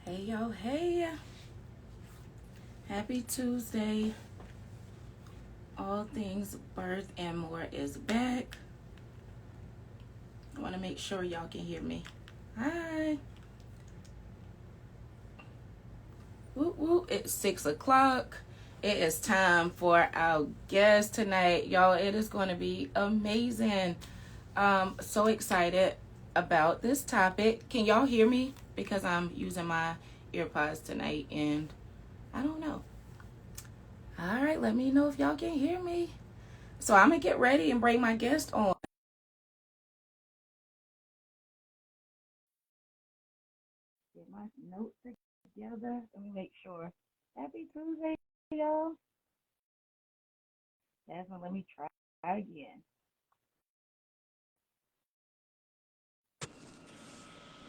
Hey yo, hey, happy Tuesday. All things birth and more is back. I want to make sure y'all can hear me. Hi. Woo woo. It's 6 o'clock. It is time for our guest tonight. Y'all, it is going to be amazing. So excited about this topic. Can y'all hear me? Because I'm using my earpods tonight and I don't know. All right, let me know if y'all can hear me. So I'm gonna get ready and bring my guest on. Get my notes together. Let me make sure. Happy Tuesday, y'all. Jasmine, let me try again.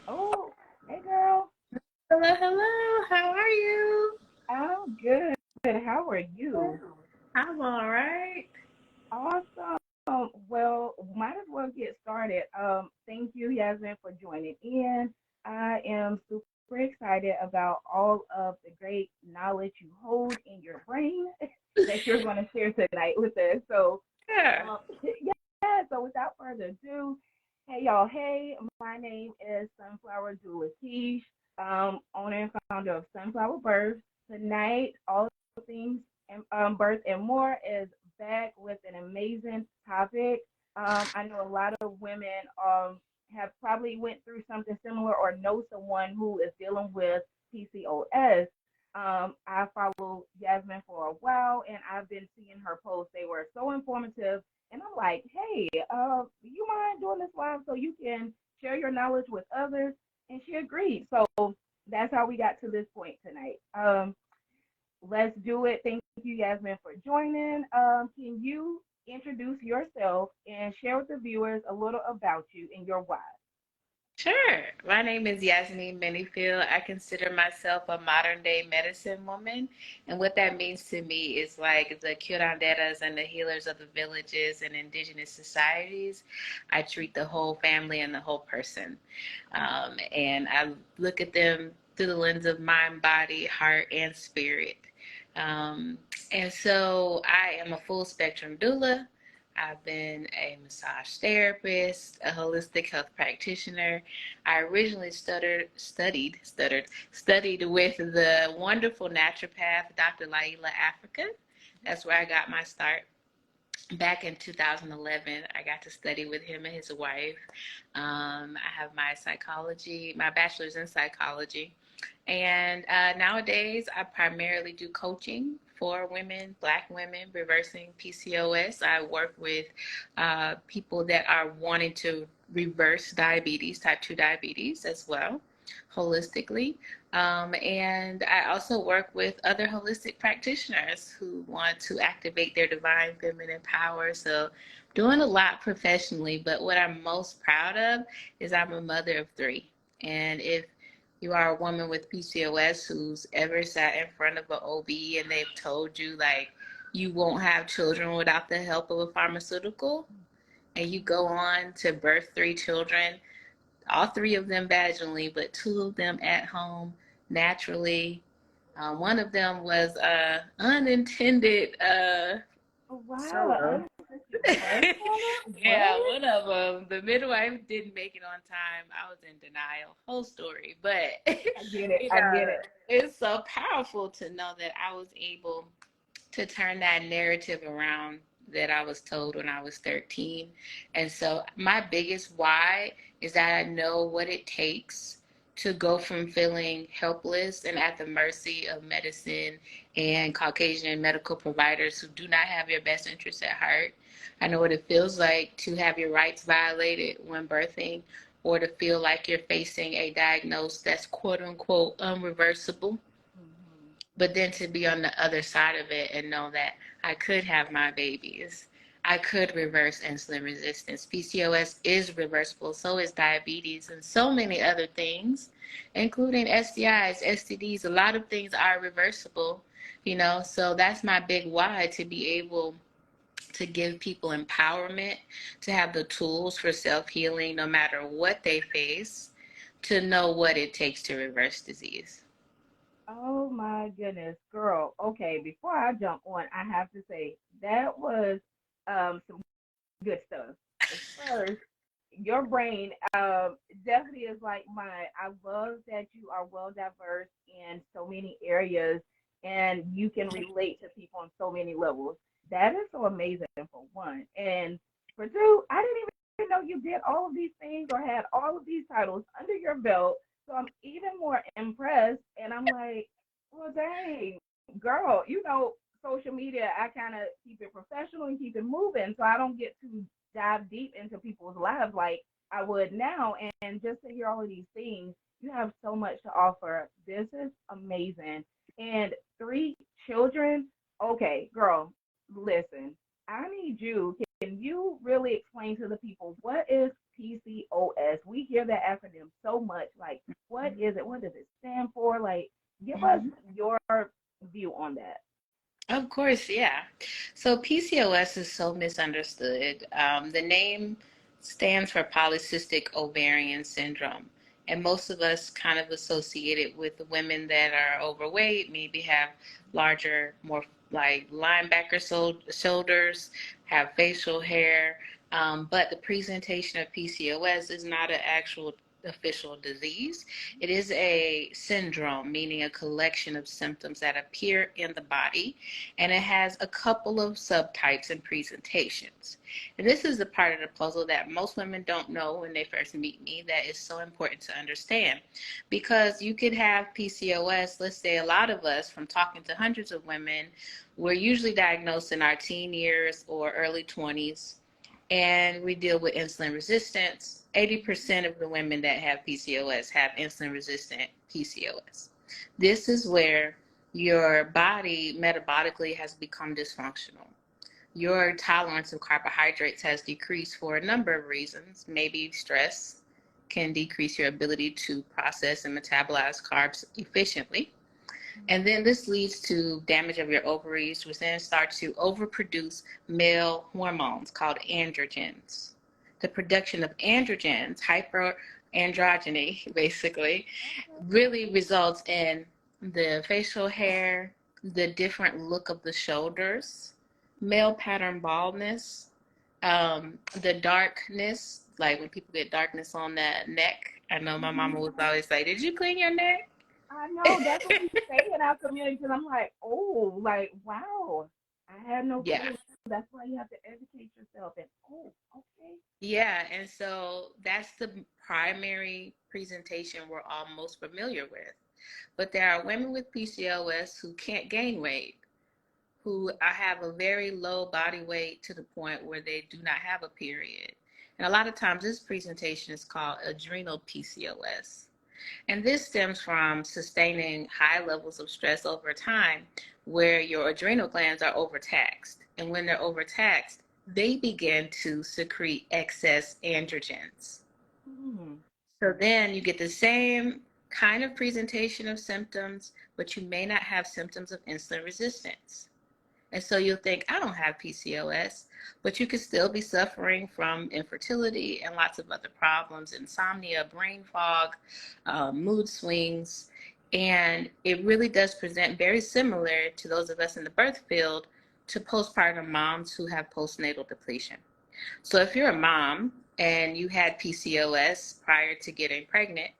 Oh, hey girl. Hello, hello. How are you? I'm good. How are you? I'm all right. Awesome. Well, might as well get started. Thank you, Yasmin, for joining in. I am super excited about all of the great knowledge you hold in your brain that you're going to share tonight with us. So, Yeah. yeah. So, without further ado, hey y'all. Hey, my name is Sunflower Dula Keish, owner and founder of Sunflower Birth. Tonight, all things birth and more is back with an amazing topic. I know a lot of women have probably went through something similar or know someone who is dealing with PCOS. I follow Yasmin for a while, and I've been seeing her posts. They were so informative, and I'm like, hey, you mind doing this live so you can share your knowledge with others? And she agreed. So that's how we got to this point tonight. Let's do it. Thank you, Yasmin, for joining. Can you introduce yourself and share with the viewers a little about you and your why? Sure. My name is Yasmin Manyfield. I consider myself a modern day medicine woman. And what that means to me is like the curanderas and the healers of the villages and indigenous societies. I treat the whole family and the whole person. And I look at them through the lens of mind, body, heart, and spirit. Um, and so I am a full spectrum doula. I've been a massage therapist, a holistic health practitioner. I originally studied with the wonderful naturopath, Dr. Laila Africa. That's where I got my start. Back in 2011, I got to study with him and his wife. I have my bachelor's in psychology. And nowadays, I primarily do coaching for women, Black women, reversing PCOS. I work with people that are wanting to reverse diabetes, type 2 diabetes as well, holistically. And I also work with other holistic practitioners who want to activate their divine feminine power. So, doing a lot professionally, but what I'm most proud of is I'm a mother of three. And if you are a woman with PCOS who's ever sat in front of an OB and they've told you, like, you won't have children without the help of a pharmaceutical, and you go on to birth three children, all three of them vaginally, but two of them at home naturally. One of them was unintended Oh, wow, solo. unassisted birth mother? Yeah, What? one of them, the midwife didn't make it on time. I was in denial. Whole story, but I get it. you I know, get it. it's so powerful to know that I was able to turn that narrative around that I was told when I was 13. And so my biggest why is that I know what it takes to go from feeling helpless and at the mercy of medicine and Caucasian medical providers who do not have your best interests at heart. I know what it feels like to have your rights violated when birthing or to feel like you're facing a diagnosis that's quote unquote unreversible, Hmm. but then to be on the other side of it and know that I could have my babies. I could reverse insulin resistance. PCOS is reversible, so is diabetes, and so many other things, including STIs, STDs. A lot of things are reversible, so that's my big why, to be able to give people empowerment, to have the tools for self healing no matter what they face, to know what it takes to reverse disease. Oh my goodness, girl. Okay, before I jump on, I have to say that was some good stuff. First, your brain definitely is like mine. I love that you are well diverse in so many areas and you can relate to people on so many levels. That is so amazing for one. And for two, I didn't even know you did all of these things or had all of these titles under your belt. So I'm even more impressed. And I'm like, well, dang, girl, social media, I kind of keep it professional and keep it moving. So I don't get too dive deep into people's lives like I would now. And just to hear all of these things, you have so much to offer. This is amazing. And three children. Okay, girl, listen, I need you. Can you really explain to the people what is PCOS? We hear that acronym so much. Like, what is it? What does it stand for? Like, give us Mhm. your view on that. Of course, yeah. So PCOS is so misunderstood. The name stands for polycystic ovarian syndrome. And most of us kind of associate it with the women that are overweight, maybe have larger, more like linebacker shoulders, have facial hair. But the presentation of PCOS is not an actual official disease. It is a syndrome, meaning a collection of symptoms that appear in the body, and it has a couple of subtypes and presentations. And this is the part of the puzzle that most women don't know when they first meet me that is so important to understand. Because you could have PCOS, let's say a lot of us, from talking to hundreds of women, we're usually diagnosed in our teen years or early 20s, and we deal with insulin resistance. 80% of the women that have PCOS have insulin resistant PCOS. This is where your body metabolically has become dysfunctional. Your tolerance of carbohydrates has decreased for a number of reasons. Maybe stress can decrease your ability to process and metabolize carbs efficiently. And then this leads to damage of your ovaries, which then start to overproduce male hormones called androgens. The production of androgens, hyperandrogeny, basically, really results in the facial hair, the different look of the shoulders, male pattern baldness, the darkness, like when people get darkness on that neck. I know my mama was always like, "Did you clean your neck?" I know that's what we say in our community. And I'm like, oh, like wow, I had no Yeah. clue. That's why you have to educate yourself. And oh, okay. Yeah, and so that's the primary presentation we're all most familiar with. But there are women with PCOS who can't gain weight, who have a very low body weight to the point where they do not have a period. And a lot of times this presentation is called adrenal PCOS. And this stems from sustaining high levels of stress over time where your adrenal glands are overtaxed. And when they're overtaxed, they begin to secrete excess androgens. Hmm. So then you get the same kind of presentation of symptoms, but you may not have symptoms of insulin resistance. And so you'll think, I don't have PCOS, but you could still be suffering from infertility and lots of other problems, insomnia, brain fog, mood swings. And it really does present very similar to those of us in the birth field to postpartum moms who have postnatal depletion. So if you're a mom and you had PCOS prior to getting pregnant,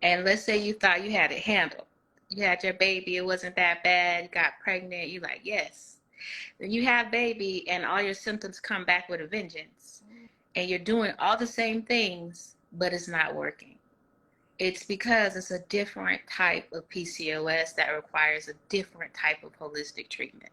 and let's say you thought you had it handled, you had your baby, it wasn't that bad, you got pregnant, you're like, yes. Then you have baby and all your symptoms come back with a vengeance. And you're doing all the same things, but it's not working. It's because it's a different type of PCOS that requires a different type of holistic treatment.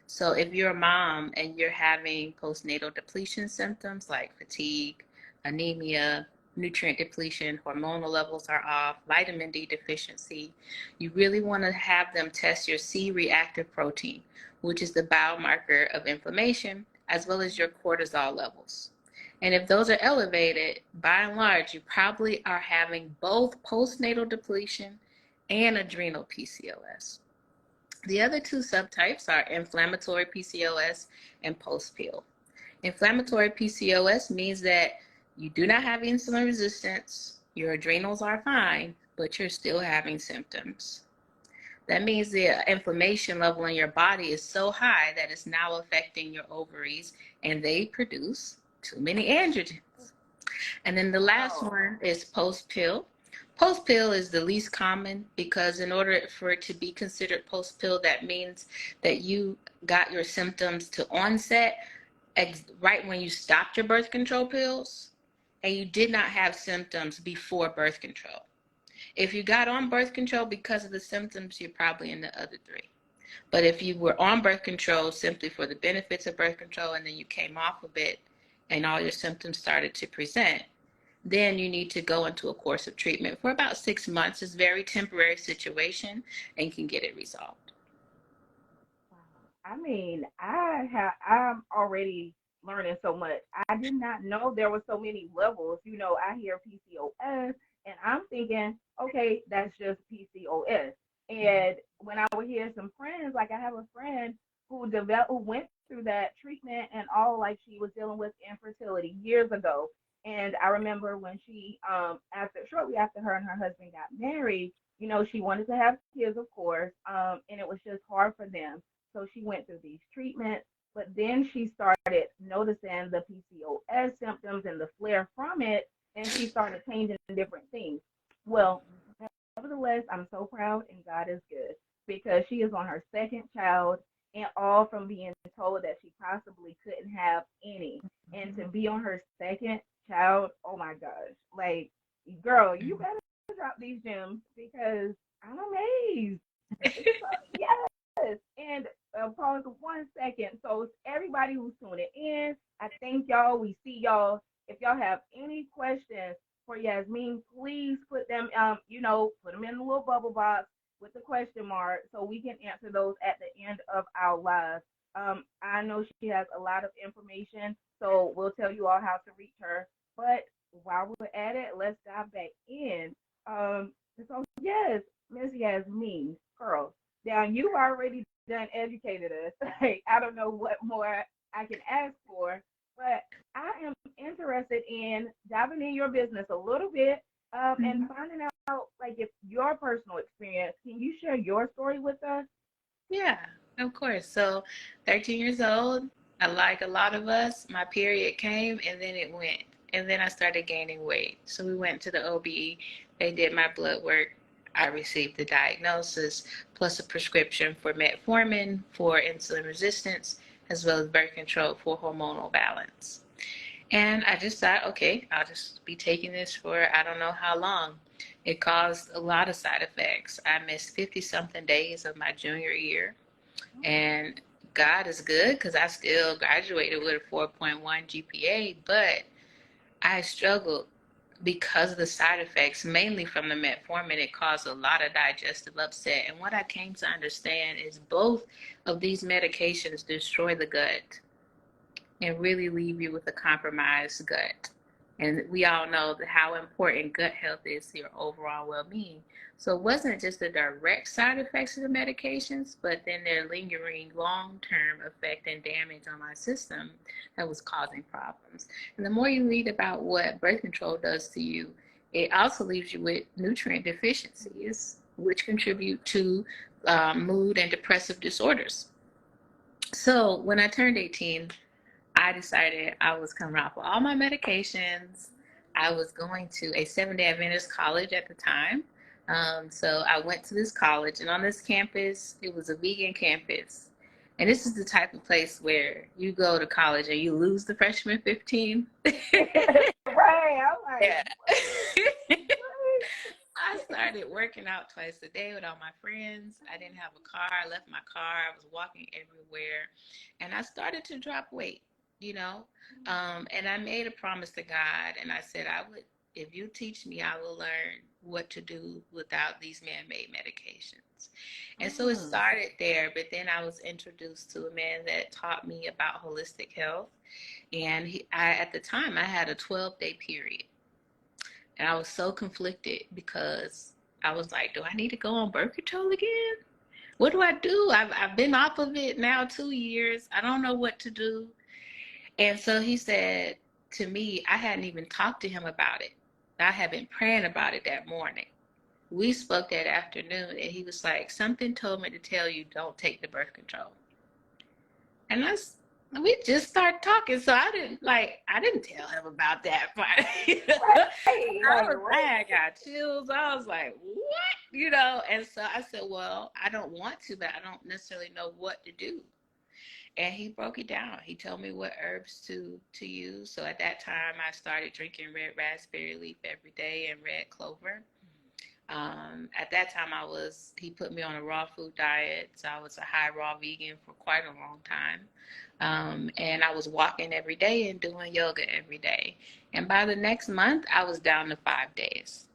So if you're a mom and you're having postnatal depletion symptoms like fatigue, anemia, nutrient depletion, hormonal levels are off, vitamin D deficiency, you really want to have them test your C-reactive protein, which is the biomarker of inflammation, as well as your cortisol levels. And if those are elevated, by and large, you probably are having both postnatal depletion and adrenal PCOS. The other two subtypes are inflammatory PCOS and post-pill. Inflammatory PCOS means that you do not have insulin resistance, your adrenals are fine, but you're still having symptoms. That means the inflammation level in your body is so high that it's now affecting your ovaries, and they produce too many androgens. And then the last Oh, one is post pill. Post pill is the least common because in order for it to be considered post pill, that means that you got your symptoms to onset right when you stopped your birth control pills, and you did not have symptoms before birth control. If you got on birth control because of the symptoms, you're probably in the other three. But if you were on birth control simply for the benefits of birth control and then you came off of it and all your symptoms started to present, then you need to go into a course of treatment for about 6 months. It's a very temporary situation and can get it resolved. I mean, I'm already learning so much. I did not know there were so many levels. I hear PCOS and I'm thinking, okay, that's just PCOS. And when I would hear some friends, like I have a friend who went through that treatment and all, like she was dealing with infertility years ago. And I remember when she after shortly after her and her husband got married, she wanted to have kids, of course, and it was just hard for them, so she went through these treatments, but then she started noticing the PCOS symptoms and the flare from it, and she started changing different things. Well, nevertheless, I'm so proud, and God is good because she is on her second child, and all from being told that she possibly couldn't have any. And to be on her second child, oh my gosh. Like, girl, you better drop these gems because I'm amazed. So, yes. And pause 1 second. So, everybody who's tuning in, I thank y'all. We see y'all. If y'all have any questions for Yasmin, please put them, put them in the little bubble box with the question mark so we can answer those at the end of our live. I know she has a lot of information, so we'll tell you all how to reach her. But while we're at it, let's dive back in. So yes, Miss Yasmin, girl, now you've already done educated us. Like, I don't know what more I can ask for, but I am interested in diving in your business a little bit, and finding out, like, if your personal experience. Can you share your story with us? Yeah, of course. So, 13 years old, I like a lot of us, my period came and then it went. And then I started gaining weight. So, we went to the OB, they did my blood work. I received the diagnosis plus a prescription for metformin for insulin resistance, as well as birth control for hormonal balance. And I just thought, okay, I'll just be taking this for I don't know how long. It caused a lot of side effects. I missed 50 something days of my junior year. And God is good because I still graduated with a 4.1 GPA, but I struggled because of the side effects, mainly from the metformin. It caused a lot of digestive upset. And what I came to understand is both of these medications destroy the gut and really leave you with a compromised gut. And we all know how important gut health is to your overall well-being. So it wasn't just the direct side effects of the medications, but then their lingering long-term effect and damage on my system that was causing problems. And the more you read about what birth control does to you, it also leaves you with nutrient deficiencies, which contribute to mood and depressive disorders. So when I turned 18, I decided I was coming off of all my medications. I was going to a Seventh-day Adventist college at the time. So I went to this college, and on this campus, it was a vegan campus. And this is the type of place where you go to college and you lose the freshman 15. Right. I'm like, Yeah. what? I started working out twice a day with all my friends. I didn't have a car. I left my car. I was walking everywhere. And I started to drop weight, you know. And I made a promise to God. And I said, if you teach me, I will learn what to do without these man-made medications. And so it Mm. started there. But then I was introduced to a man that taught me about holistic health. And at the time, I had a 12-day period. And I was so conflicted because I was like, do I need to go on birth control again? What do I do? I've been off of it now 2 years. I don't know what to do. And so he said to me, I hadn't even talked to him about it. I had been praying about it that morning. we spoke that afternoon, and he was like, something told me to tell you don't take the birth control. And we just started talking, so I didn't tell him about that part. Hey, like, I had got chills. I was like, what? And so I said, well, I don't want to, but I don't necessarily know what to do. And he broke it down. He told me what herbs to use. So at that time, I started drinking red raspberry leaf every day and red clover. At that time, he put me on a raw food diet. So I was a high raw vegan for quite a long time. And I was walking every day and doing yoga every day. And by the next month, I was down to 5 days.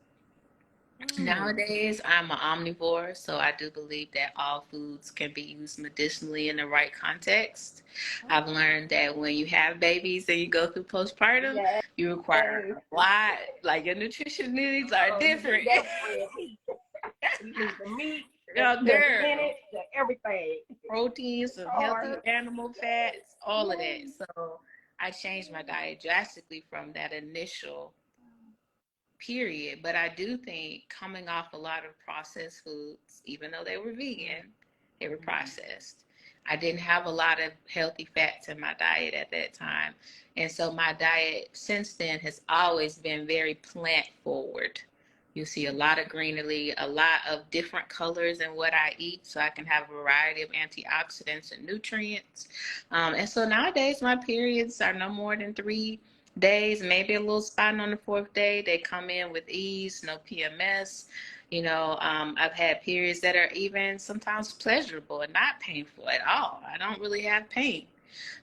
Nowadays, I'm an omnivore, so I do believe that all foods can be used medicinally in the right context. I've learned that when you have babies and you go through postpartum, yes. you require a lot, like your nutrition needs are different. You need the meat, Girl, the spinach, the everything. proteins, some healthy animal fats, all of that. So I changed my diet drastically from that initial period. But I do think coming off a lot of processed foods, even though they were vegan, they were processed. I didn't have a lot of healthy fats in my diet at that time. And so my diet since then has always been very plant forward. You see a lot of greenery, a lot of different colors in what I eat, so I can have a variety of antioxidants and nutrients. And so nowadays my periods are no more than 3 days, maybe a little spotting on the fourth day. They come in with ease, no PMS. I've had periods that are even sometimes pleasurable and not painful at all. I don't really have pain.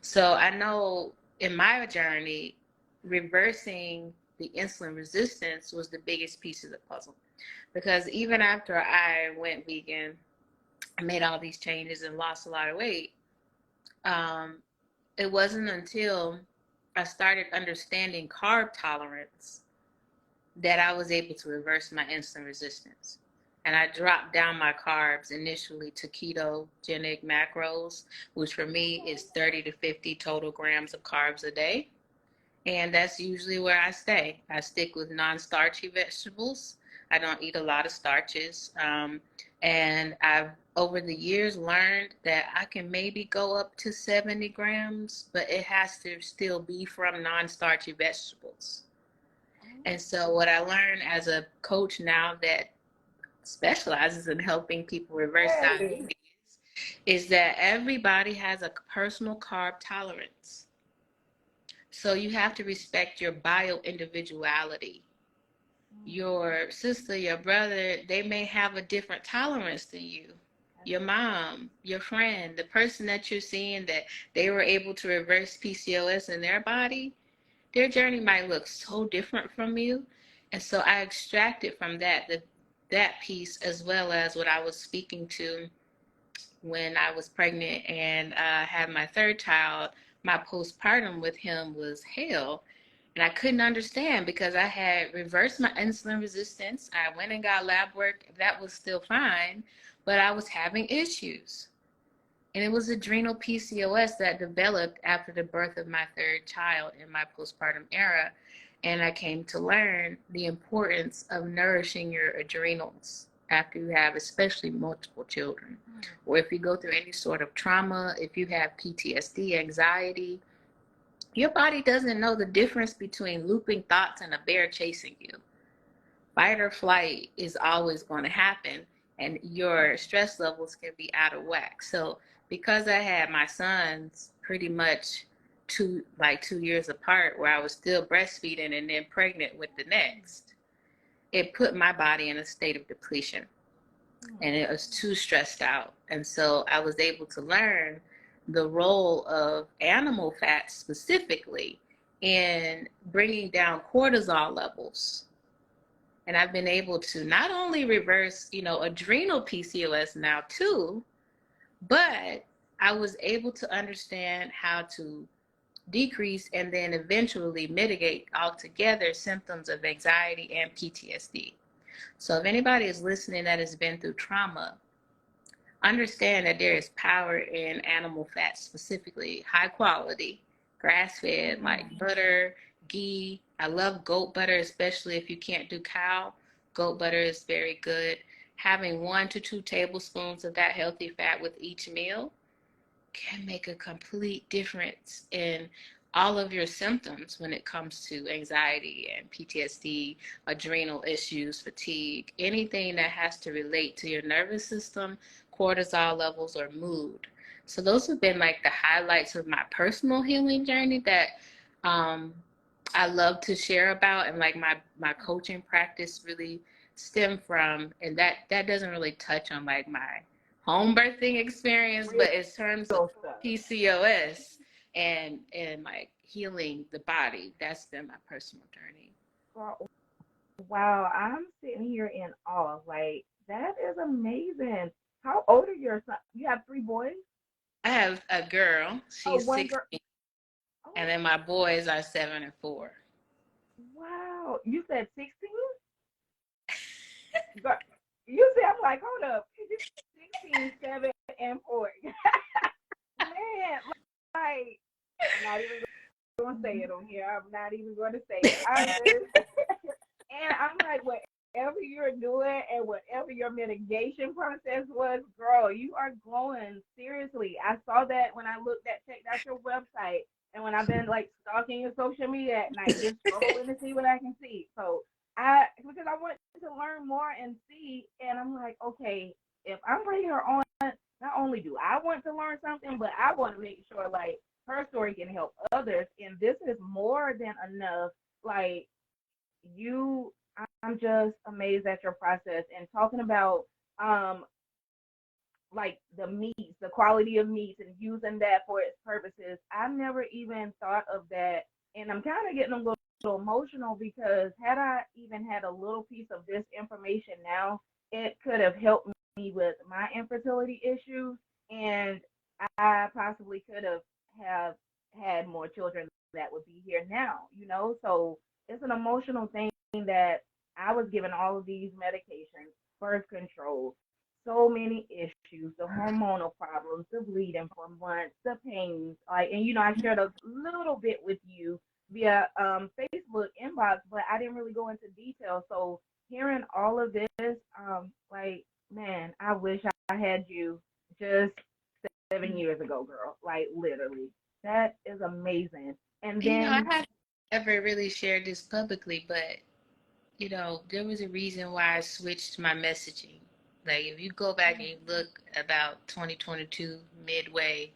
So I know in my journey, reversing the insulin resistance was the biggest piece of the puzzle. Because even after I went vegan, I made all these changes and lost a lot of weight. It wasn't until I started understanding carb tolerance that I was able to reverse my insulin resistance. And I dropped down my carbs initially to ketogenic macros, which for me is 30 to 50 total grams of carbs a day. And that's usually where I stay. I stick with non-starchy vegetables. I don't eat a lot of starches. And I've, over the years, learned that I can maybe go up to 70 grams, but it has to still be from non-starchy vegetables. And so what I learned as a coach now that specializes in helping people reverse diabetes is that everybody has a personal carb tolerance. So you have to respect your bio-individuality. Your sister, your brother, they may have a different tolerance than you. Your mom, your friend, the person that you're seeing that they were able to reverse PCOS in their body, their journey might look so different from you. And so I extracted from that piece, as well as what I was speaking to when I was pregnant and had my third child. My postpartum with him was hell. And I couldn't understand because I had reversed my insulin resistance. I went and got lab work. That was still fine, but I was having issues. And it was adrenal PCOS that developed after the birth of my third child in my postpartum era. And I came to learn the importance of nourishing your adrenals after you have especially multiple children. Or if you go through any sort of trauma, if you have PTSD, anxiety, your body doesn't know the difference between looping thoughts and a bear chasing you. Fight or flight is always going to happen, and your stress levels can be out of whack. So because I had my sons pretty much 2 years apart, where I was still breastfeeding and then pregnant with the next, it put my body in a state of depletion, and it was too stressed out. And so I was able to learn the role of animal fats specifically in bringing down cortisol levels. And I've been able to not only reverse, adrenal PCOS now too, but I was able to understand how to decrease and then eventually mitigate altogether symptoms of anxiety and PTSD. So if anybody is listening that has been through trauma, understand that there is power in animal fats, specifically high quality, grass-fed, like butter, ghee. I love goat butter, especially if you can't do cow. Goat butter is very good. Having 1 to 2 tablespoons of that healthy fat with each meal can make a complete difference in all of your symptoms when it comes to anxiety and PTSD, adrenal issues, fatigue, anything that has to relate to your nervous system, cortisol levels, or mood. So those have been like the highlights of my personal healing journey that um, I love to share about, and like my coaching practice really stem from, and that doesn't really touch on like my home birthing experience, Real but in terms of stuff. PCOS and like healing the body, that's been my personal journey. Girl, wow, I'm sitting here in awe. Like, that is amazing. How old are your son? You have three boys? I have a girl, Oh, she's one girl. 16, and Oh, then my boys are 7 and 4. wow. You said 16? Girl, you see, I'm like, hold up. 16, 7, and 4. Man, like, I'm not even going to say it on here. I'm not even going to say it. I'm just, and I'm like, whatever you're doing and whatever your mitigation process was, girl, you are glowing. Seriously. I saw that when I checked out your website, and when I've been like stalking your social media at night, just scrolling to see what I can see. So because I want to learn more and see, and I'm like, okay, if I'm bringing her on, not only do I want to learn something, but I want to make sure like her story can help others. And this is more than enough. Like, you, I'm just amazed at your process and talking about um like the meats, the quality of meats, and using that for its purposes. I never even thought of that, and I'm kind of getting little emotional because had I even had a little piece of this information now, it could have helped me with my infertility issues, and I possibly could have had more children that would be here now. So it's an emotional thing that I was given all of these medications, birth control, so many issues, the hormonal problems, the bleeding for months, the pains. Like, and I shared a little bit with you via Facebook inbox, but I didn't really go into detail. So hearing all of this, like, man, I wish I had you just 7 years ago, girl. Like, literally, that is amazing. And I then haven't ever really shared this publicly, but there was a reason why I switched my messaging. Like, if you go back and you look about 2022 midway,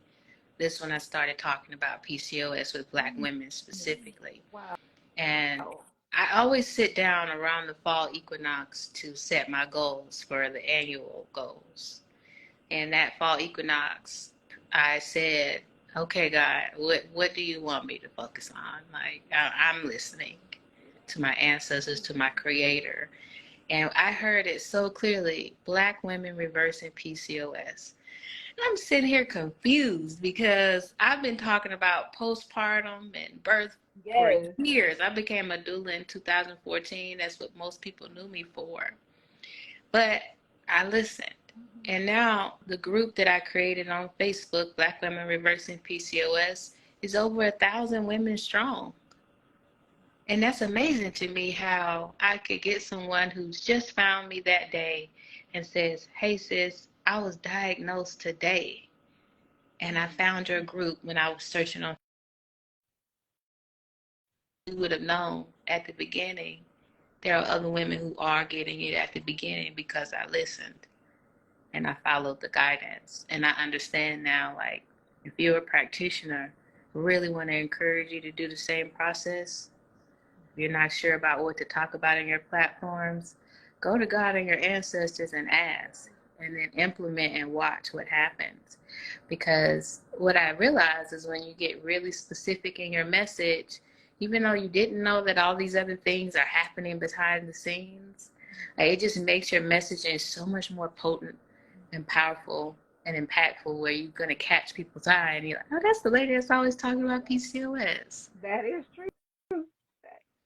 this when I started talking about PCOS with Black women specifically. wow, And I always sit down around the fall equinox to set my goals for the annual goals. And that fall equinox, I said, okay, God, what do you want me to focus on? Like, I'm listening to my ancestors, to my creator. And I heard it so clearly, Black women reversing PCOS. I'm sitting here confused because I've been talking about postpartum and birth for yes, years. I became a doula in 2014. That's what most people knew me for. But I listened. And now the group that I created on Facebook, Black Women Reversing PCOS, is over 1,000 women strong. And that's amazing to me how I could get someone who's just found me that day and says, hey sis, I was diagnosed today. And I found your group when I was searching on. You would have known at the beginning. There are other women who are getting it at the beginning because I listened and I followed the guidance. And I understand now, like, if you're a practitioner, I really want to encourage you to do the same process. If you're not sure about what to talk about in your platforms, go to God and your ancestors and ask, and then implement and watch what happens. Because what I realize is when you get really specific in your message, even though you didn't know that all these other things are happening behind the scenes, like, it just makes your messaging so much more potent and powerful and impactful, where you're going to catch people's eye and you're like, oh, that's the lady that's always talking about PCOS. that is true.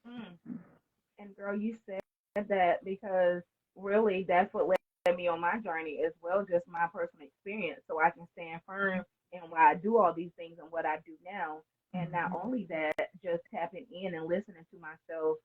Mm. And girl, you said that because really that's what led me on my journey as well, just my personal experience, so I can stand firm in why I do all these things and what I do now. And not only that, just tapping in and listening to myself,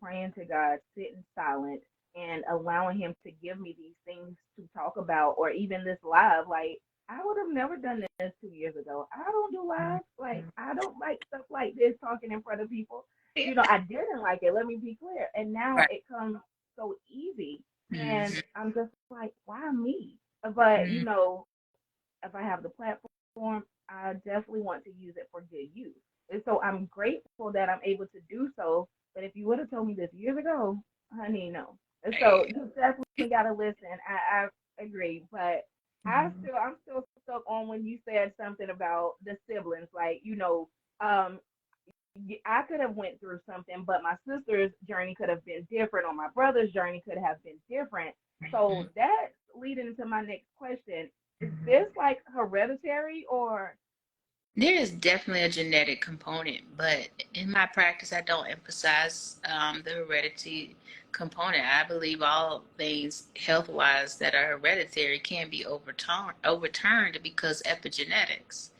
praying to God, sitting silent, and allowing him to give me these things to talk about, or even this live. Like, I would have never done this 2 years ago. I don't do live. Like, I don't like stuff like this, talking in front of people. Yeah. I didn't like it. Let me be clear. And now Right. it comes so easy. And Mm-hmm. I'm just like, why me? But, Mm-hmm. if I have the platform, I definitely want to use it for good use. And so I'm grateful that I'm able to do so. But if you would have told me this years ago, honey, no. And so Right. you definitely got to listen. I agree. But Mm-hmm. I'm still stuck on when you said something about the siblings. Like, um, I could have went through something, but my sister's journey could have been different, or my brother's journey could have been different. So that's leading to my next question. Is Mm-hmm. this like hereditary or? There is definitely a genetic component, but in my practice, I don't emphasize the heredity component. I believe all things health-wise that are hereditary can be overturned because epigenetics.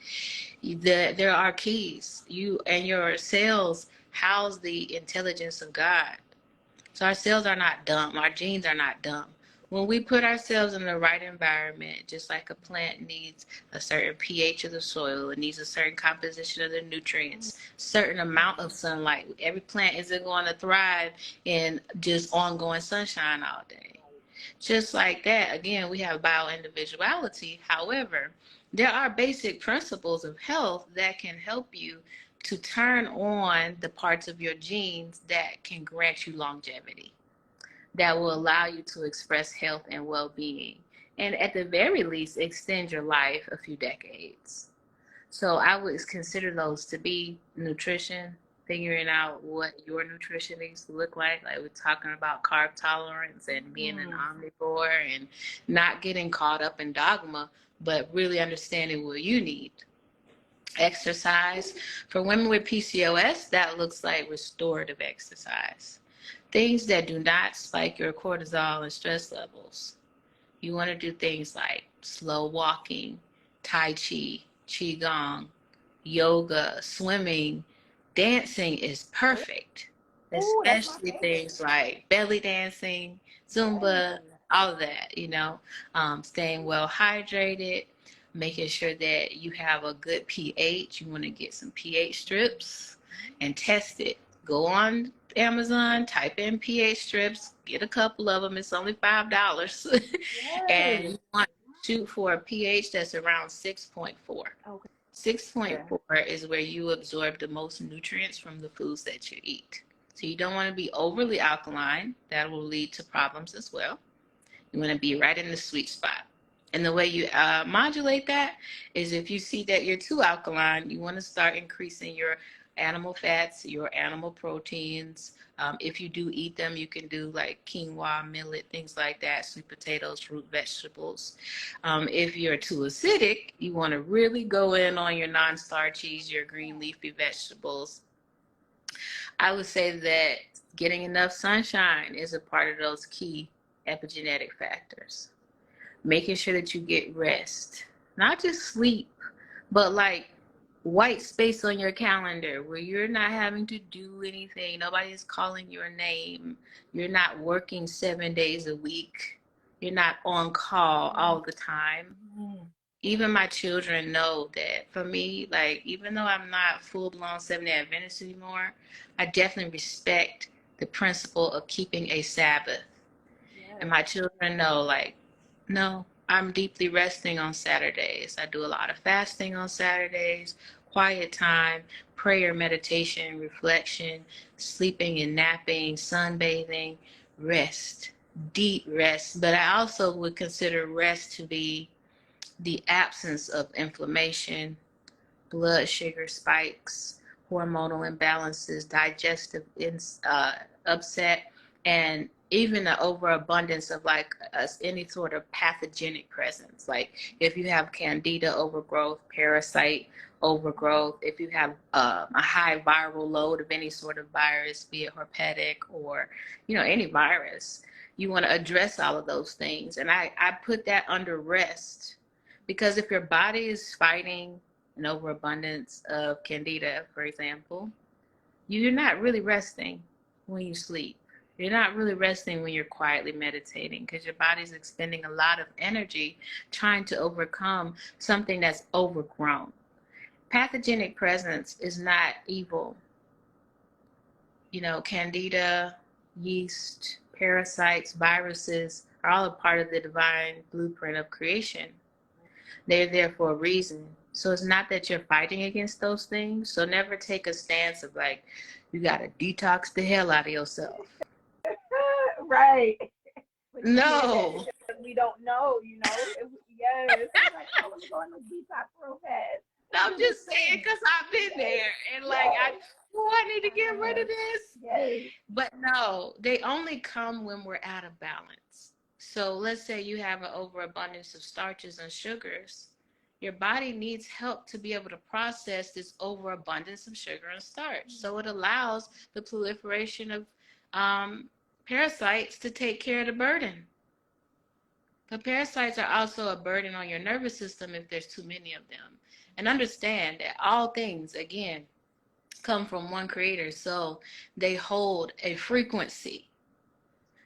There are keys. You and your cells house the intelligence of God. So our cells are not dumb. Our genes are not dumb. When we put ourselves in the right environment, just like a plant needs a certain pH of the soil, it needs a certain composition of the nutrients, certain amount of sunlight. Every plant isn't going to thrive in just ongoing sunshine all day. Just like that, again, we have bioindividuality. However, there are basic principles of health that can help you to turn on the parts of your genes that can grant you longevity, that will allow you to express health and well-being, and at the very least, extend your life a few decades. So I would consider those to be nutrition, figuring out what your nutrition needs to look like. Like we're talking about carb tolerance and being an Mm, omnivore and not getting caught up in dogma, but really understanding what you need. Exercise. For women with PCOS, that looks like restorative exercise. Things that do not spike your cortisol and stress levels. You want to do things like slow walking, Tai Chi, Qigong, yoga, swimming, dancing is perfect. oh, that's my Especially favorite. things like belly dancing, Zumba, Yes. all of that, staying well hydrated, making sure that you have a good pH. You want to get some pH strips and test it. Go on Amazon, type in pH strips, get a couple of them. It's only $5. And Yes. you want to shoot for a pH that's around 6.4. Okay. 6.4 is where you absorb the most nutrients from the foods that you eat. So you don't want to be overly alkaline. That will lead to problems as well. You want to be right in the sweet spot. And the way you modulate that is if you see that you're too alkaline, you want to start increasing your animal fats, your animal proteins. If you do eat them, you can do like quinoa, millet, things like that, sweet potatoes, root vegetables. If you're too acidic, you want to really go in on your non-starchies, your green leafy vegetables. I would say that getting enough sunshine is a part of those key epigenetic factors. Making sure that you get rest, not just sleep, but like white space on your calendar where you're not having to do anything. Nobody's calling your name. You're not working 7 days a week. You're not on call all the time. Mm, Even my children know that for me, like, even though I'm not full blown 7 Day Adventist anymore, I definitely respect the principle of keeping a Sabbath. And yes. my children know, like, no, I'm deeply resting on Saturdays. I do a lot of fasting on Saturdays, quiet time, prayer, meditation, reflection, sleeping and napping, sunbathing, rest, deep rest. But I also would consider rest to be the absence of inflammation, blood sugar spikes, hormonal imbalances, digestive upset, and even the overabundance of like any sort of pathogenic presence. Like if you have candida overgrowth, parasite overgrowth, if you have a high viral load of any sort of virus, be it herpetic or any virus, you want to address all of those things. And I put that under rest because if your body is fighting an overabundance of candida, for example, you're not really resting when you sleep. You're not really resting when you're quietly meditating because your body's expending a lot of energy trying to overcome something that's overgrown. Pathogenic presence is not evil. Candida, yeast, parasites, viruses are all a part of the divine blueprint of creation. They're there for a reason. So it's not that you're fighting against those things. So never take a stance of like, you got to detox the hell out of yourself. Right. But you did that No. because we don't know, yes. It's like, oh, let me go on the detox real fast. I'm just saying because I've been there and like, I need to get rid of this. Yes. But no, they only come when we're out of balance. So let's say you have an overabundance of starches and sugars. Your body needs help to be able to process this overabundance of sugar and starch. So it allows the proliferation of parasites to take care of the burden. But parasites are also a burden on your nervous system if there's too many of them. And understand that all things, again, come from one creator, so they hold a frequency.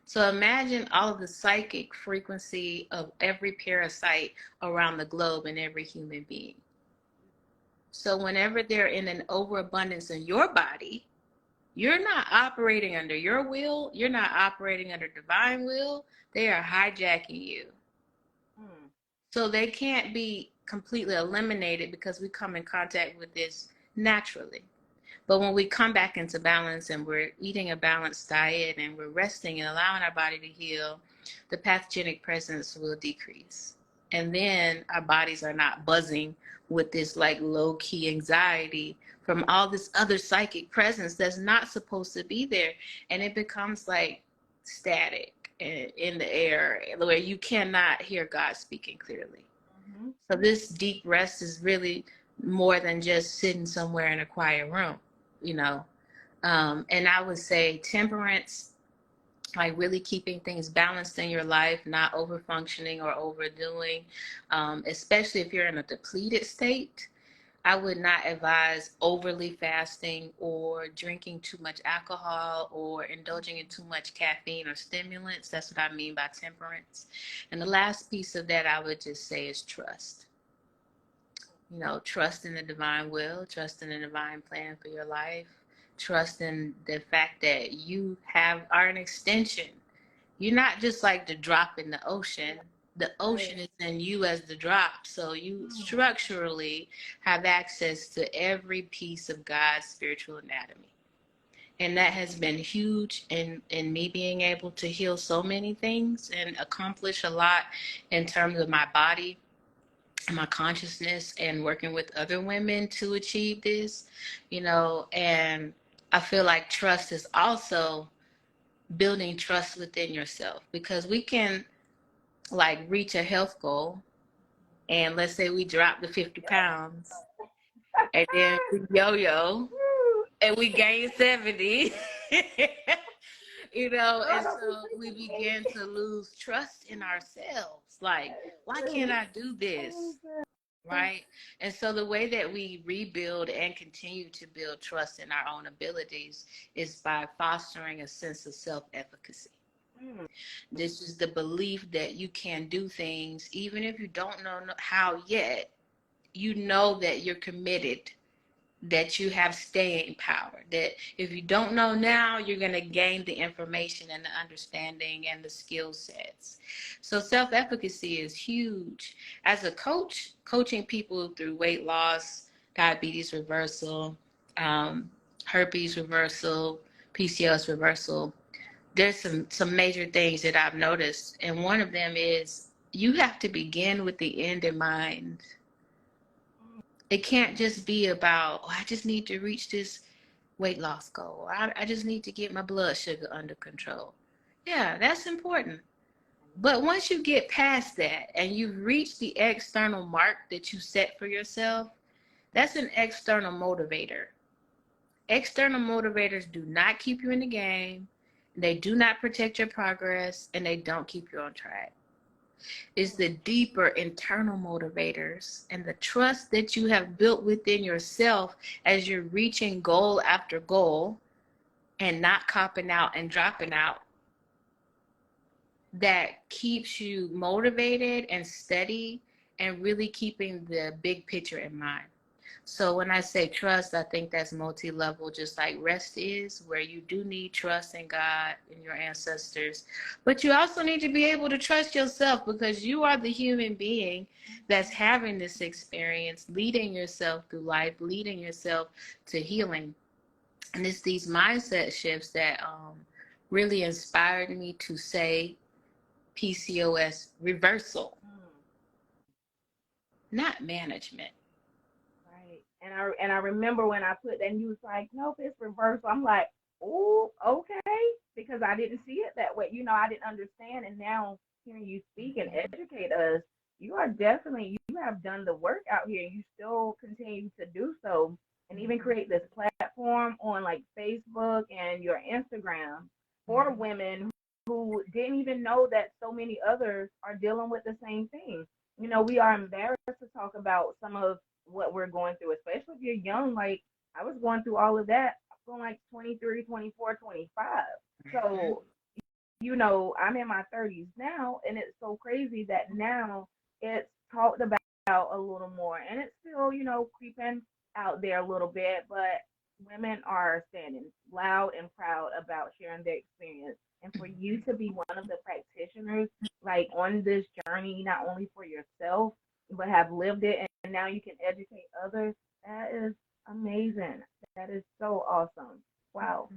So imagine all of the psychic frequency of every parasite around the globe and every human being. So whenever they're in an overabundance in your body, you're not operating under your will, you're not operating under divine will, they are hijacking you. So they can't be completely eliminated because we come in contact with this naturally. But when we come back into balance and we're eating a balanced diet and we're resting and allowing our body to heal, the pathogenic presence will decrease. And then our bodies are not buzzing with this like low-key anxiety from all this other psychic presence that's not supposed to be there. And it becomes like static in the air where you cannot hear God speaking clearly. Mm-hmm. So this deep rest is really more than just sitting somewhere in a quiet room. And I would say temperance, like really keeping things balanced in your life, not over functioning or overdoing, especially if you're in a depleted state. I would not advise overly fasting or drinking too much alcohol or indulging in too much caffeine or stimulants. That's what I mean by temperance. And the last piece of that I would just say is trust. Trust in the divine will, trust in the divine plan for your life, trust in the fact that you are an extension. You're not just like the drop in the ocean. The ocean is in you as the drop. So you structurally have access to every piece of God's spiritual anatomy. And that has been huge in me being able to heal so many things and accomplish a lot in terms of my body, my consciousness, and working with other women to achieve this, and I feel like trust is also building trust within yourself, because we can like reach a health goal and let's say we drop the 50 pounds and then we yo-yo and we gain 70 and so we begin to lose trust in ourselves. Like, why can't I do this? Right? And so the way that we rebuild and continue to build trust in our own abilities is by fostering a sense of self-efficacy. This is the belief that you can do things even if you don't know how yet. You know that you're committed, that you have staying power, that if you don't know now, you're going to gain the information and the understanding and the skill sets. So self-efficacy is huge. As a coach, coaching people through weight loss, diabetes reversal, herpes reversal, PCOS reversal, there's some major things that I've noticed. And one of them is you have to begin with the end in mind. It can't just be about, I just need to reach this weight loss goal. I just need to get my blood sugar under control. Yeah, that's important. But once you get past that and you've reached the external mark that you set for yourself, that's an external motivator. External motivators do not keep you in the game. They do not protect your progress, and they don't keep you on track. Is the deeper internal motivators and the trust that you have built within yourself as you're reaching goal after goal and not copping out and dropping out that keeps you motivated and steady and really keeping the big picture in mind. So when I say trust, I think that's multi-level, just like rest is, where you do need trust in God and your ancestors. But you also need to be able to trust yourself, because you are the human being that's having this experience, leading yourself through life, leading yourself to healing. And it's these mindset shifts that really inspired me to say PCOS reversal, not management. Right. And I remember when I put that, and you was like, nope, it's reversal. I'm like, oh, okay, because I didn't see it that way. I didn't understand, and now hearing you speak and educate us, you are definitely, you have done the work out here, and you still continue to do so, and even create this platform on like Facebook and your Instagram for women who didn't even know that so many others are dealing with the same thing. We are embarrassed to talk about some of what we're going through, especially if you're young. Like, I was going through all of that from like 23, 24, 25. So, I'm in my 30s now, and it's so crazy that now it's talked about a little more, and it's still, creeping out there a little bit, but women are standing loud and proud about sharing their experience. And for you to be one of the practitioners, like on this journey, not only for yourself, but have lived it, and now you can educate others, that is amazing. That is so awesome. Wow.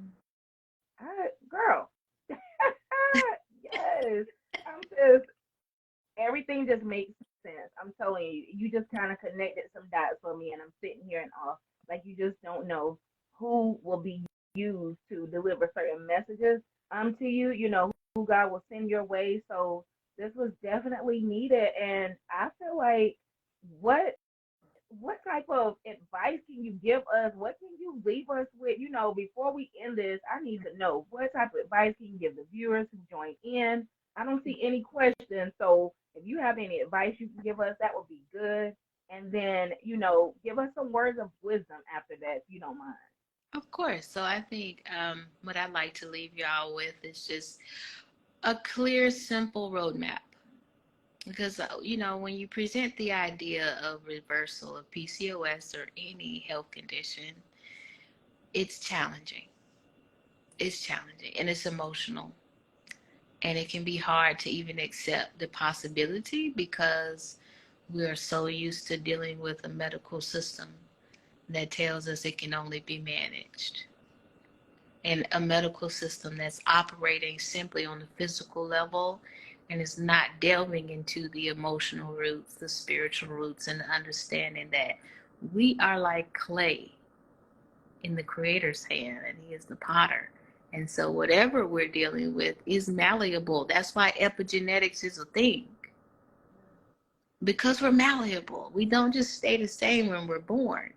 Girl, yes. I'm just everything just makes sense. I'm telling you, you just kind of connected some dots for me, and I'm sitting here in awe. Like, you just don't know who will be used to deliver certain messages to you. Who God will send your way. So this was definitely needed, and I feel like what what type of advice can you give us? What can you leave us with? Before we end this, I need to know what type of advice can you give the viewers who join in? I don't see any questions. So if you have any advice you can give us, that would be good. And then, give us some words of wisdom after that, if you don't mind. Of course. So I think what I'd like to leave y'all with is just a clear, simple roadmap. Because, when you present the idea of reversal of PCOS or any health condition, it's challenging. It's challenging and it's emotional. And it can be hard to even accept the possibility, because we are so used to dealing with a medical system that tells us it can only be managed. And a medical system that's operating simply on the physical level and is not delving into the emotional roots, the spiritual roots, and the understanding that we are like clay in the Creator's hand, and He is the potter. And so whatever we're dealing with is malleable. That's why epigenetics is a thing, because we're malleable. We don't just stay the same when we're born.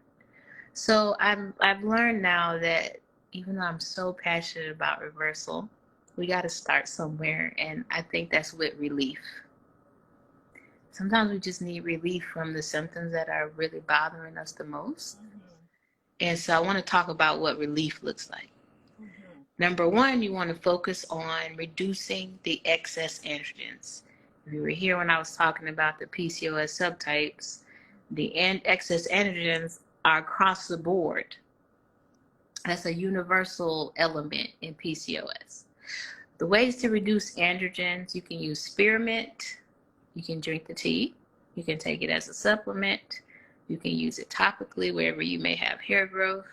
So I've learned now that even though I'm so passionate about reversal, we got to start somewhere, and I think that's with relief. Sometimes we just need relief from the symptoms that are really bothering us the most. And so I want to talk about what relief looks like. Number one, you want to focus on reducing the excess androgens. If you were here when I was talking about the PCOS subtypes, the excess androgens are across the board. That's a universal element in PCOS. The ways to reduce androgens: you can use spearmint, you can drink the tea, you can take it as a supplement, you can use it topically wherever you may have hair growth.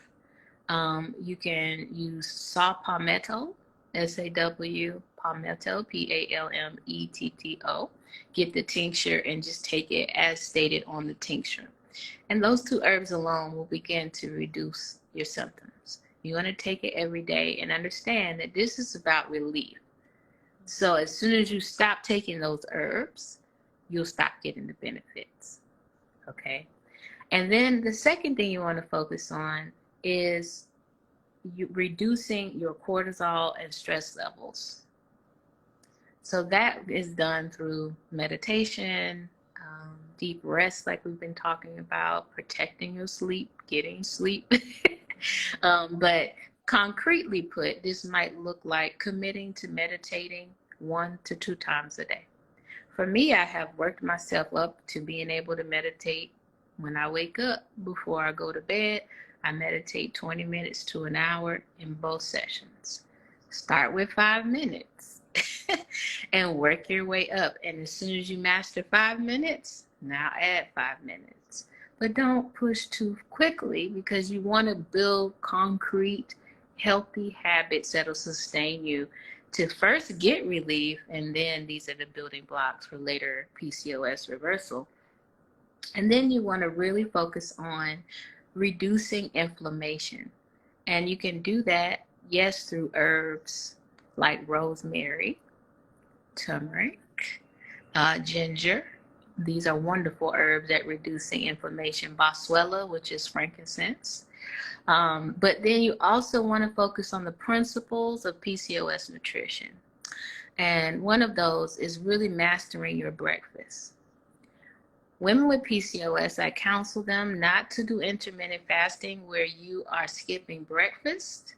You can use saw palmetto, S-A-W, palmetto, Palmetto. Get the tincture and just take it as stated on the tincture. And those two herbs alone will begin to reduce your symptoms. You want to take it every day and understand that this is about relief. So as soon as you stop taking those herbs, you'll stop getting the benefits. Okay? And then the second thing you want to focus on is reducing your cortisol and stress levels. So that is done through meditation, deep rest, like we've been talking about, protecting your sleep, getting sleep. But concretely put, this might look like committing to meditating 1 to 2 times a day. For me, I have worked myself up to being able to meditate when I wake up. Before I go to bed, I meditate 20 minutes to an hour in both sessions. Start with 5 minutes and work your way up. And as soon as you master 5 minutes, now add 5 minutes. But don't push too quickly because you want to build concrete, healthy habits that'll sustain you to first get relief, and then these are the building blocks for later PCOS reversal. And then you want to really focus on reducing inflammation. And you can do that, yes, through herbs like rosemary, turmeric, ginger. These are wonderful herbs at reducing inflammation. Boswellia, which is frankincense. But then you also want to focus on the principles of PCOS nutrition. And one of those is really mastering your breakfast. Women with PCOS, I counsel them not to do intermittent fasting where you are skipping breakfast,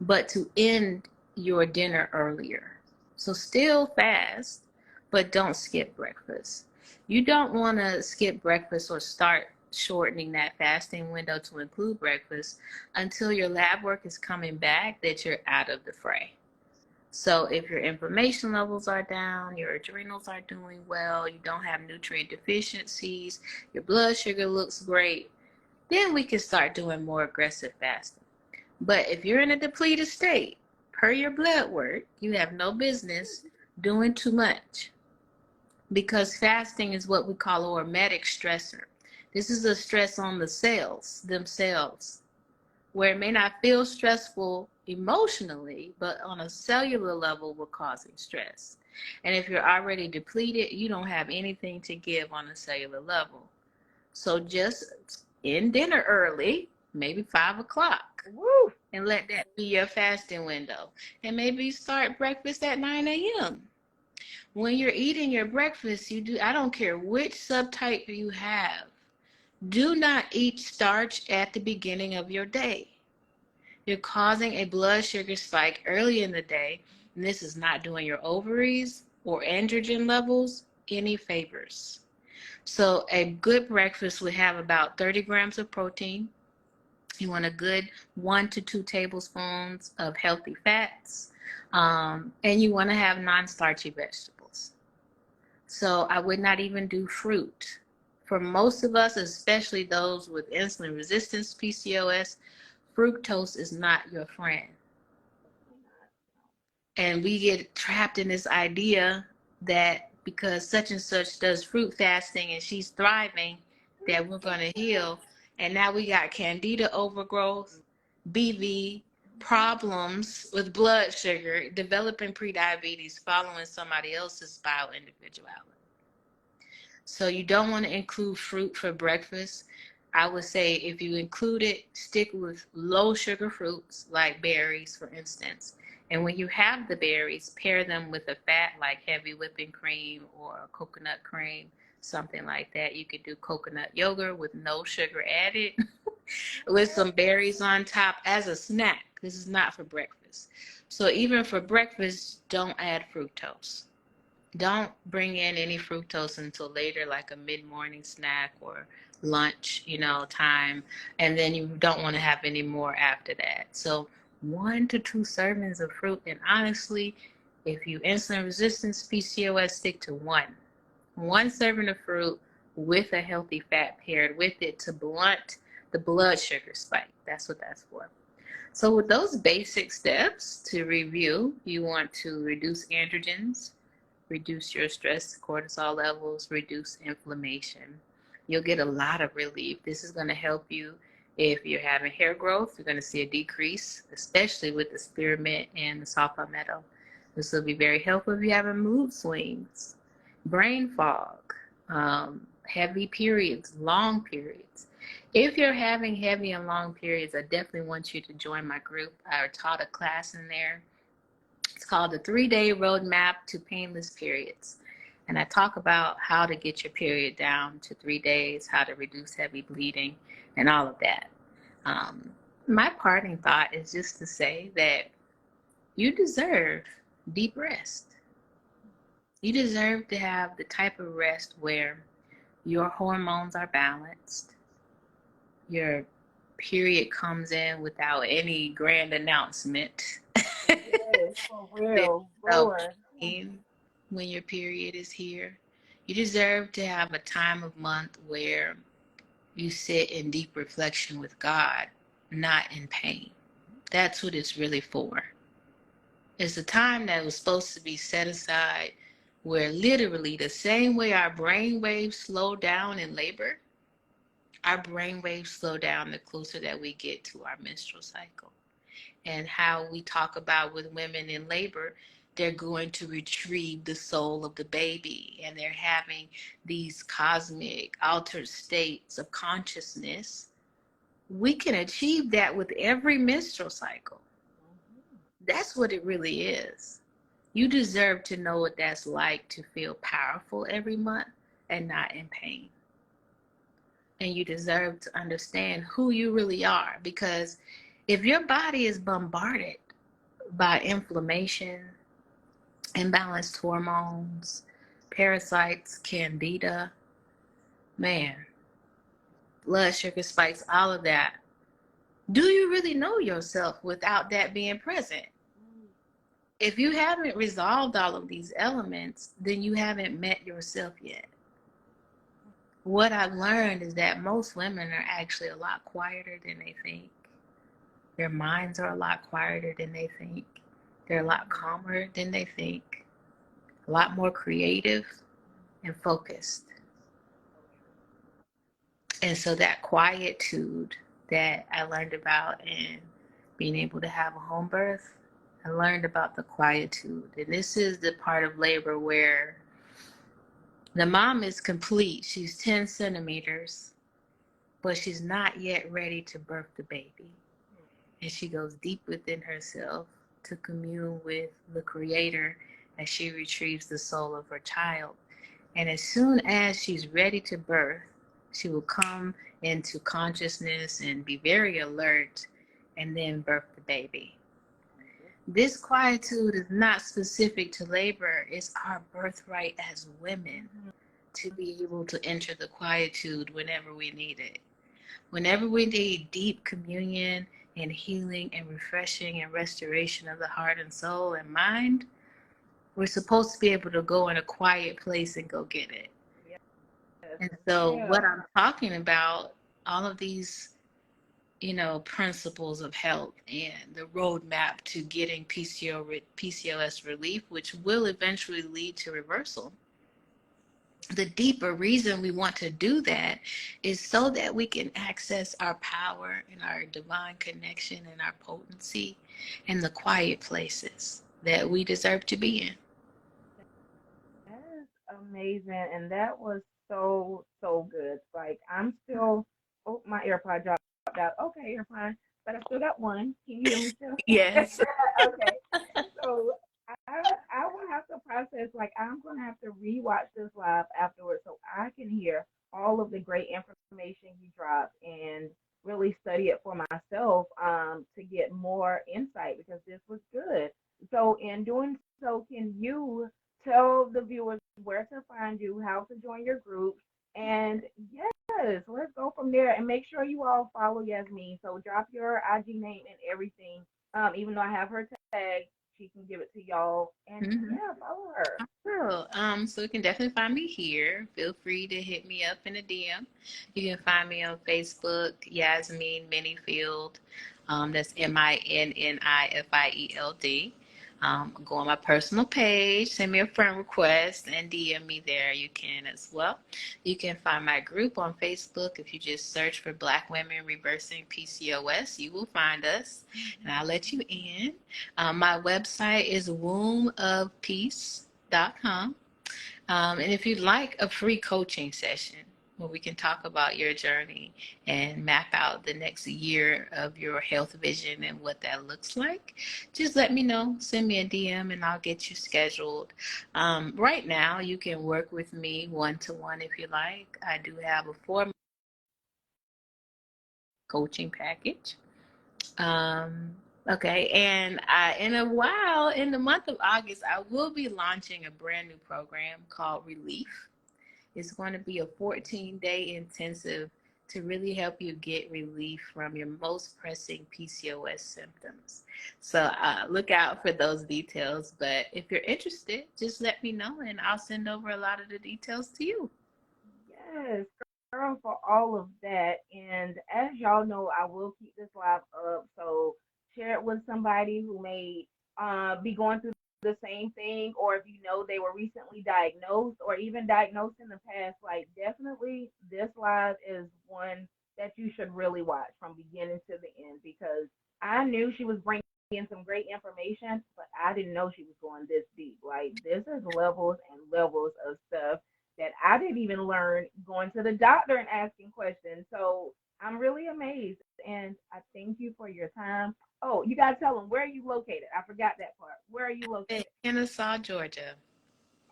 but to end your dinner earlier. So still fast, but don't skip breakfast. You don't want to skip breakfast or start shortening that fasting window to include breakfast until your lab work is coming back that you're out of the fray. So if your inflammation levels are down, your adrenals are doing well, you don't have nutrient deficiencies, your blood sugar looks great, then we can start doing more aggressive fasting. But if you're in a depleted state, per your blood work, you have no business doing too much, because fasting is what we call a hormetic stressor. This is a stress on the cells themselves, where it may not feel stressful emotionally, but on a cellular level, we're causing stress. And if you're already depleted, you don't have anything to give on a cellular level. So just end dinner early, maybe 5 o'clock, Woo! and let that be your fasting window. And maybe start breakfast at 9 a.m. When you're eating your breakfast, I don't care which subtype you have, do not eat starch at the beginning of your day. You're causing a blood sugar spike early in the day, and this is not doing your ovaries or androgen levels any favors. So a good breakfast would have about 30 grams of protein. You want a good 1 to 2 tablespoons of healthy fats, and you want to have non-starchy vegetables. So I would not even do fruit. For most of us, especially those with insulin resistance PCOS, fructose is not your friend. And we get trapped in this idea that because such and such does fruit fasting and she's thriving, that we're going to heal. And now we got candida overgrowth, BV, problems with blood sugar, developing prediabetes, following somebody else's style individuality. So you don't want to include fruit for breakfast. I would say if you include it, stick with low sugar fruits like berries, for instance. And when you have the berries, pair them with a fat like heavy whipping cream or coconut cream, something like that. You could do coconut yogurt with no sugar added with some berries on top as a snack. This is not for breakfast. So even for breakfast, don't add fructose. Don't bring in any fructose until later, like a mid-morning snack or lunch, time. And then you don't want to have any more after that. So 1 to 2 servings of fruit. And honestly, if you insulin resistance PCOS, stick to one serving of fruit with a healthy fat paired with it to blunt the blood sugar spike. That's what that's for. So with those basic steps to review, you want to reduce androgens, reduce your stress cortisol levels, reduce inflammation. You'll get a lot of relief. This is going to help you if you're having hair growth. You're going to see a decrease, especially with the spearmint and the saw palmetto. This will be very helpful if you're having mood swings, brain fog, heavy periods, long periods. If you're having heavy and long periods, I definitely want you to join my group. I taught a class in there. It's called the 3-Day Roadmap to Painless Periods. And I talk about how to get your period down to 3 days, how to reduce heavy bleeding, and all of that. My parting thought is just to say that you deserve deep rest. You deserve to have the type of rest where your hormones are balanced, your period comes in without any grand announcement. Yes, for There's real, no Lord. pain when your period is here. You deserve to have a time of month where you sit in deep reflection with God, not in pain. That's what it's really for. It's a time that was supposed to be set aside where literally the same way our brain waves slow down in labor, our brain waves slow down the closer that we get to our menstrual cycle. And how we talk about with women in labor, they're going to retrieve the soul of the baby and they're having these cosmic altered states of consciousness. We can achieve that with every menstrual cycle. That's what it really is. You deserve to know what that's like to feel powerful every month and not in pain. And you deserve to understand who you really are, because if your body is bombarded by inflammation, imbalanced hormones, parasites, candida, man, blood sugar spikes, all of that, do you really know yourself without that being present? If you haven't resolved all of these elements, then you haven't met yourself yet. What I've learned is that most women are actually a lot quieter than they think. Their minds are a lot quieter than they think. They're a lot calmer than they think, a lot more creative and focused. And so that quietude that I learned about in being able to have a home birth, I learned about the quietude. And this is the part of labor where the mom is complete. She's 10 centimeters, but she's not yet ready to birth the baby. And she goes deep within herself to commune with the Creator as she retrieves the soul of her child. And as soon as she's ready to birth, she will come into consciousness and be very alert and then birth the baby. This quietude is not specific to labor. It's our birthright as women to be able to enter the quietude whenever we need it. Whenever we need deep communion and healing and refreshing and restoration of the heart and soul and mind, we're supposed to be able to go in a quiet place and go get it. Yes. And so Yeah. what I'm talking about, all of these, principles of health and the roadmap to getting PCOS relief, which will eventually lead to reversal. The deeper reason we want to do that is so that we can access our power and our divine connection and our potency in the quiet places that we deserve to be in. That is amazing. And that was so, so good. Like, I'm still, oh, my AirPod dropped out. Okay, you're fine. But I still got one. Can you hear me still? Yes. Okay. So I will have to process, like, I'm going to have to rewatch this live afterwards so I can hear all of the great information you dropped and really study it for myself to get more insight because this was good. So, in doing so, can you tell the viewers where to find you, how to join your group, and yes, let's go from there. And make sure you all follow Yasmin. So drop your IG name and everything. Even though I have her tag, she can give it to y'all. And Mm-hmm. yeah, follow her. Cool. So you can definitely find me here. Feel free to hit me up in a DM. You can find me on Facebook, Yasmin Minifield. That's MINNIFIELD. Go on my personal page, send me a friend request, and DM me there. You can as well. You can find my group on Facebook. If you just search for Black Women Reversing PCOS, you will find us, and I'll let you in. My website is wombofpeace.com. And if you'd like a free coaching session where we can talk about your journey and map out the next year of your health vision and what that looks like, just let me know. Send me a DM and I'll get you scheduled. Right now, you can work with me one-to-one if you like. I do have a 4-month coaching package. Okay, and in a while, in the month of August, I will be launching a brand new program called Relief. It's going to be a 14-day intensive to really help you get relief from your most pressing PCOS symptoms. So look out for those details. But if you're interested, just let me know and I'll send over a lot of the details to you. Yes, girl, for all of that. And as y'all know, I will keep this live up. So share it with somebody who may be going through the same thing, or if you know they were recently diagnosed or even diagnosed in the past, like definitely this live is one that you should really watch from beginning to the end because I knew she was bringing some great information, but I didn't know she was going this deep. Like this is levels and levels of stuff that I didn't even learn going to the doctor and asking questions. So I'm really amazed, and I thank you for your time. Oh, you gotta tell them where are you located. I forgot that part. Where are you In located? Kennesaw, Georgia.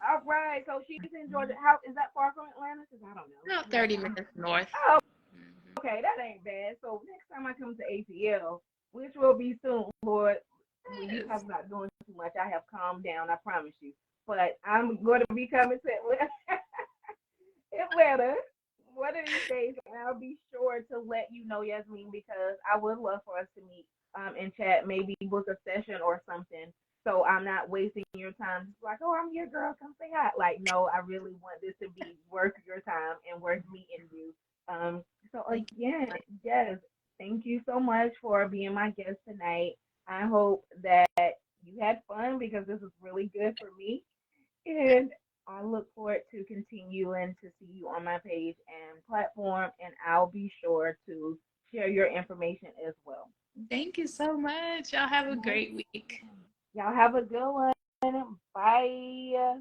All right. So she's in Georgia. How is that far from Atlanta? Because I don't know. About Look, 30 minutes north. oh, Mhm. okay, that ain't bad. So next time I come to ATL, which will be soon, Lord, when you talk Yes. about doing too much, I have calmed down. I promise you. But I'm going to be coming to Atlanta. Atlanta one of these days, and I'll be sure to let you know, Yasmin, because I would love for us to meet and chat, maybe book a session or something. So I'm not wasting your time. Just like, oh, I'm your girl, come say hi. Like, no, I really want this to be worth your time and worth meeting you. So Thank again, you. yes, thank you so much for being my guest tonight. I hope that you had fun because this is really good for me. And I look forward to continuing to see you on my page and platform, and I'll be sure to share your information as well. Thank you so much. Y'all have a Yes. great week. Y'all have a good one. Bye.